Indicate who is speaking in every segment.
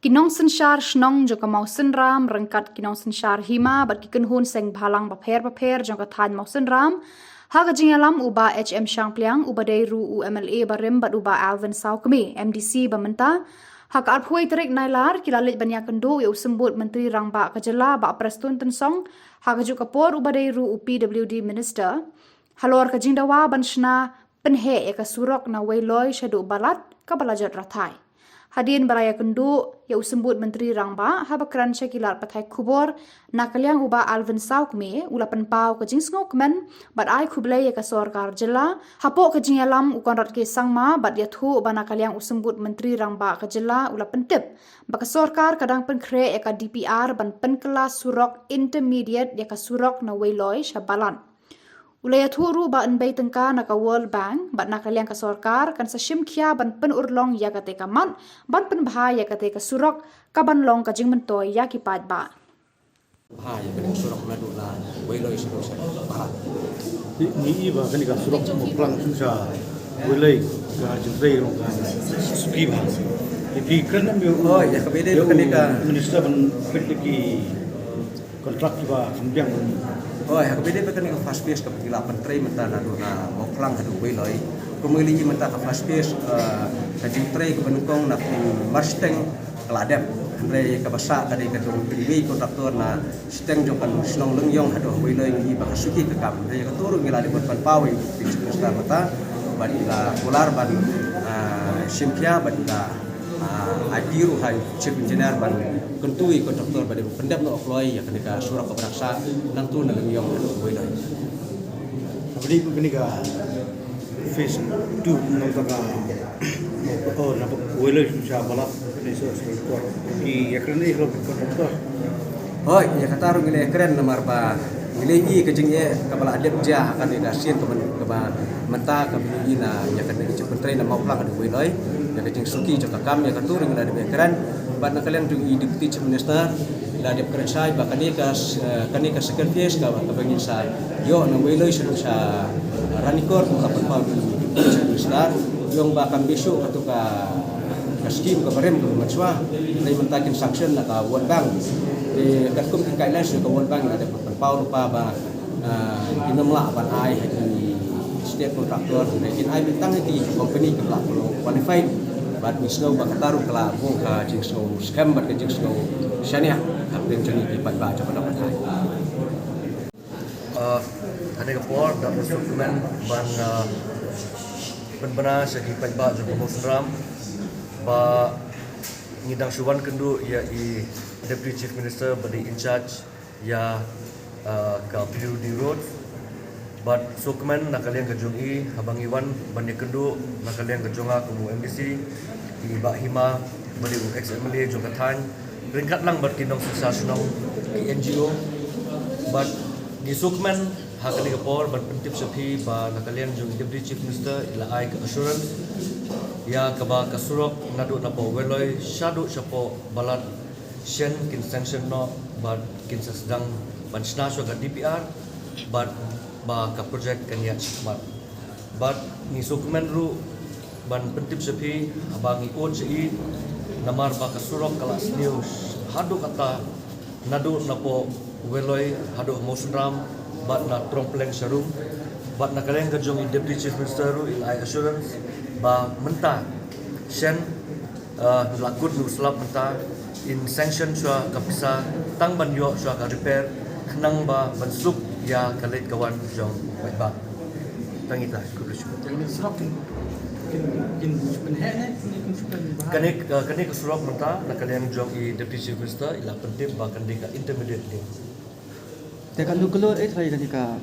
Speaker 1: Kinong sensyar shnong jong kamau senram rengkat kinong sensyar hima bat kiken hun seng bhalang bapher jong kathan mau senram haga jingalam uba HM Shangpliang uba deiru UMLA barem bat uba Alvin Saukmi MDC bamenta hak arphuai terik nailar kilalit banyak kendo ya usembut menteri rangba kajela ba prestun tensong haga ju kapor uba deiru UPWD minister halor kajingdawa banshna penhe eka surok na wailoi shadu balat kabalajat rathai Hadin baraya kendu ya usembut menteri rangba habakran syakilat patai kubor nakaliang uba Alvin Saukme ulapan pau ke jing ngokmen bat ai kublai ya kasorkar jela hapo ke jing alam ukon rat ke sangma bat ya thu ba nakaliang usembut menteri rangba ke jela ulapan tip ba kasorkar kadang pen kre ya ka DPR ban pen kelas surok intermediate ya ka surok na wailoi syabalan Ulaya thuru ba anbay tengka naka World Bank bat nakaliang ka sorkar kan sa shimkhia ban pen urlong ya kate ka man ban pen bahaya kate ka surok ka ban long ka jing mentoy ya ki pad ba
Speaker 2: bahaya kan surok na dula wailoi surok sa ba
Speaker 3: ni iba kan ka surok mo plang sa wailoi ka jintrei ro ka suki ba ipi kan mi
Speaker 2: oh ya kabede kan ka
Speaker 3: minister ban ki kontrak ba kambiang
Speaker 2: oh ya kabede kan ka fast pace ka pila pentrai menta na duna mo plang ka wailoi kumuli ji menta ka fast pace ka jintrei ka banukong na marsteng keladep andre ka basa ka de ka dong pilih kontraktor na steng jo kan snong lengyong hado wailoi ni ba suki ka kam de ka turu ngila de ban pawi bisnes ta mata badila ular ban simkia badila adiru hai chief engineer ban kentui kontraktor bade pendap no okloi ya kenika surak keberaksa nang tu nang yong wei dai
Speaker 3: abdi kenika face 2 nang taka oh na wailoi sa balat ni so ko i yakran ni ro kontraktor
Speaker 2: hoi ya kataru ngile keren nomor ba ngile i kejingye kabala adep ja akan didasien ke menta ka bina ya kan ke pentrai na mau plang wei dai ya kejing suki jaka kam ya katuru ngila de keren ban nakalian tu i deputy chief minister la de keren sai ba kanika second phase ka bangin sai yo na wailoi sunu sa ranikor ka pa minister yung ba kan bisu katuka skim ka barem ka matswa dai mentakin sanction na ka World Bank di katkum ki guidelines ka World Bank ada pau pa ba kinamla ban ai hadi state contractor lekin ai bintang di company ka qualified bat misno ba kataru kala bo ka jingsno scam bat ka jingsno shania kapten jani di pat ba pada patai ada ke por dan dokumen ban benar segi pat ba jo musram ba ngidang suwan kendu ya i deputy chief minister badi in charge ya ka PWD road but dokumen nakalian kejungi habang iwan bani kendu nakalian kejonga kumu MDC di bahima badi XMLA jongkatan ringkat lang ber kinong sensasional ki NGO but di dokumen hakali kapor ban pentip sepi ba nakalian jung deputy chief minister ila ai ka assurance ya kaba kasurok nadu napo weloi shadu chapo balat shen kin sanction no but kin sedang bansna so ka DPR but ba ka project kan ya smart but ni dokumen ru ban pentip sepi abang ikut sei namar ba kasurok kelas news hadu kata nadu napo weloi hadu mosram but na trompleng serum but nakalen kajong deputy chief minister ru ilai assurance ba menta shen lakut nu slap menta in sanction swa kapisa tang ban yo swa ka repair khnang ba bansuk ya kalit kawan jong bai ba tangita kurush
Speaker 3: ini surok kin penhe
Speaker 2: kanik surok menta nakalian jong i deputy chief minister ila pentip ba kandika intermediate ni
Speaker 4: Tekan dulu try ketika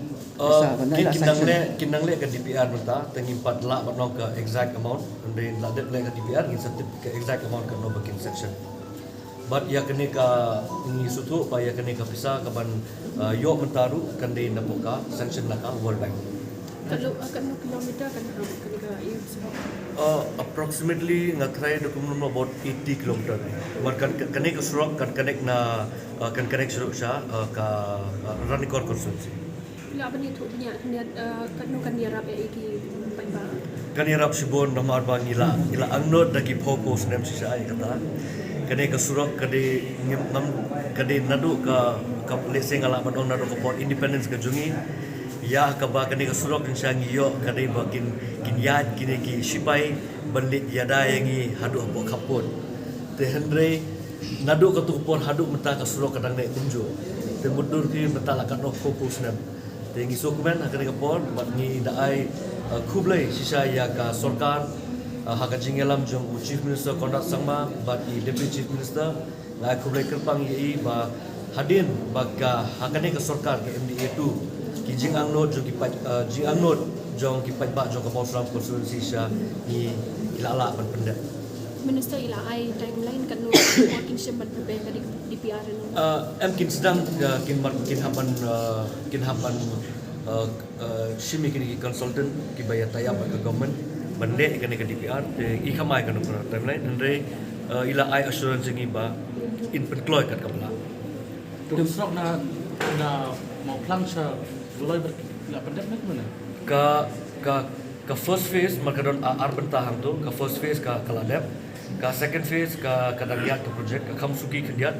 Speaker 2: kinang le ke DPR menta tengin 4 lakh batno ke exact amount and then la det le ke DPR ngin certificate exact amount ke no bakin section but ya kene ka ni sutu pa ya kene ka pisa ka ban yo mentaru kan de na poka sanction la ka World Bank
Speaker 5: kalau akan kilometer kan ketika ini
Speaker 2: approximately ngatrai dokumen about 80 km kan kene ka surok kan connect na kan connect surok sha ka Ranikor constituency
Speaker 5: Ila apa ni tu punya kan dia rap iki
Speaker 2: kan irap sibon nomor bang ila angnot dagi focus nem sisa ay kata kene ke surok kade nadu ka leseng ala badong nadu ke port independence ke jungi ya ka ba kene ke surok insang yo kade bakin kinyat kine ki sipai belit yada yangi hadu apo kapot te hendre nadu ka tu port hadu meta ke surok kadang nek tunjo te mudur ki meta la kan fokus nam te ngi sokumen kene ke port bat ni daai kublai sisa ya ka sarkar haka jingelam jong chief minister Konrad Sangma bat i deputy chief minister la kublai kerpang ye ba hadin baga hakane ke sarkar ke MDA 2 ki jingang not jong ki jingang not jong ki ba jong ke Pausram constituency sha ni ilala ban penda
Speaker 5: Minister ila ai timeline kan no working shipment prepare ka di DPR no.
Speaker 2: Em kin sedang kin haban shimi kini consultant ki bayar tayap ke government bende kene ke DPR te i khamai kan no timeline andre ila ai assurance ngi ba in penkloy kat kapla
Speaker 6: Tuk serok na mau plansha beloi la pendek mana?
Speaker 2: Ka first phase makadon urban tahang tu ka first phase ka kaladep ka second phase ka kadagiat ke project ka kamsuki kendiat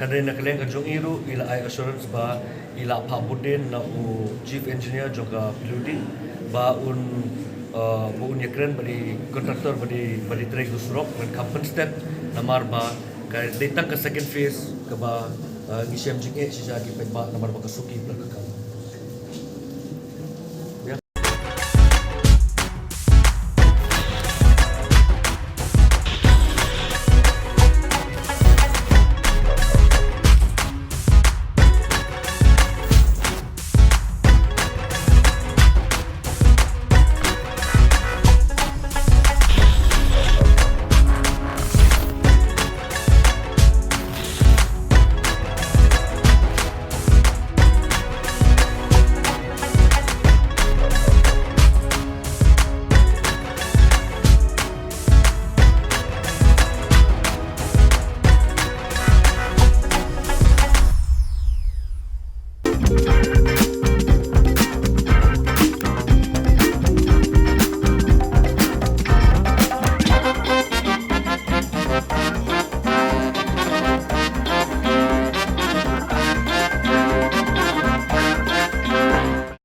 Speaker 2: andre na keleng ka jong iru ila ai assurance ba ila pa budin na u chief engineer joka piludi ba un yakren badi kontraktor badi trek surok dan company step namar ba ka datang ke second phase ke ba ngisem jing sisa ki pe ba namar ba kasuki belakang